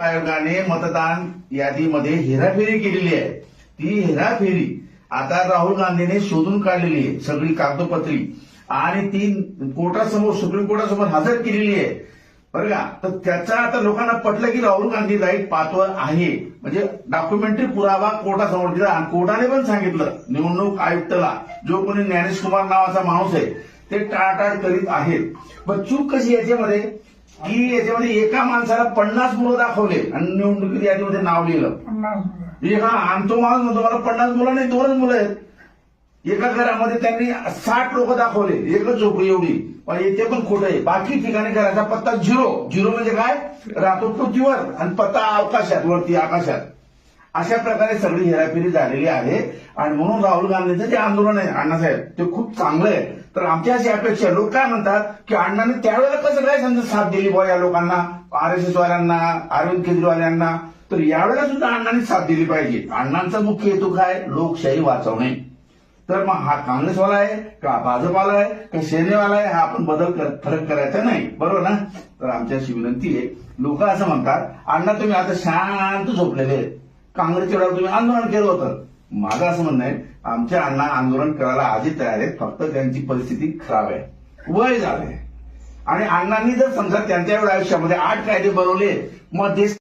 आयोगाने मतदान यादीमध्ये हेराफेरी केलेली आहे. ती हेराफेरी आता राहुल गांधीने शोधून काढलेली आहे, सगळी कागदोपत्री, आणि ती कोर्टासमोर, सुप्रीम कोर्टासमोर हजर केलेली आहे बरं का. तर त्याचा आता लोकांना पटलं की राहुल गांधी राईट पाथवर आहे, म्हणजे डॉक्युमेंटरी पुरावा कोर्टासमोर दिला. आणि कोर्टाने पण सांगितलं निवडणूक आयुक्ताला, जो कोणी ज्ञानेश कुमार नावाचा माणूस आहे ते टाळाटाळ करीत आहेत. पण चूक कशी याच्यामध्ये की याच्यामध्ये एका माणसाला 50 मुलं दाखवले आणि निवडणुकीत यादीमध्ये नाव लिहिलं. आणि तो माणूस म्हणतो मला 50 मुलं नाही, 2च मुलं आहेत. एका घरामध्ये त्यांनी 60 लोक दाखवले, एकच झोपडी एवढी, पण ते पण खोटं आहे. बाकी ठिकाणी घराचा पत्ता 0 म्हणजे काय, राहतो पृथ्वीवर आणि पत्ता अवकाशात, वरती आकाशात. अशा प्रकारे सगळी हेराफेरी झालेली आहे. आणि म्हणून राहुल गांधींचं जे आंदोलन आहे अण्णासाहेब ते खूप चांगलं आहे. तर आमची अशी अपेक्षा, लोक काय म्हणतात की अण्णांनी त्यावेळेला कसं काय समजा साथ दिली बुवा या लोकांना, RSS वाल्यांना, अरविंद केजरीवाल यांना. तर यावेळेला सुद्धा अण्णांनी साथ दिली पाहिजे. अण्णांचा मुख्य हेतू काय, लोकशाही वाचवणे. तर मग हा काँग्रेसवाला आहे का भाजपाला आहे का सेनेवाला आहे, हा आपण फरक करायचा नाही, बरोबर ना. तर आमची अशी विनंती आहे, लोक असं म्हणतात अण्णा तुम्ही आता शांत झोपलेले आहेत, काँग्रेसच्या वेळेला तुम्ही आंदोलन केलं होतं. माझं असं म्हणणं आहे, आमचे अण्णा आंदोलन करायला आधी तयार आहेत, फक्त त्यांची परिस्थिती खराब आहे, वय झालंय. आणि अण्णांनी जर समजा त्यांच्या आयुष्यामध्ये 8 कायदे बनवले, मग देश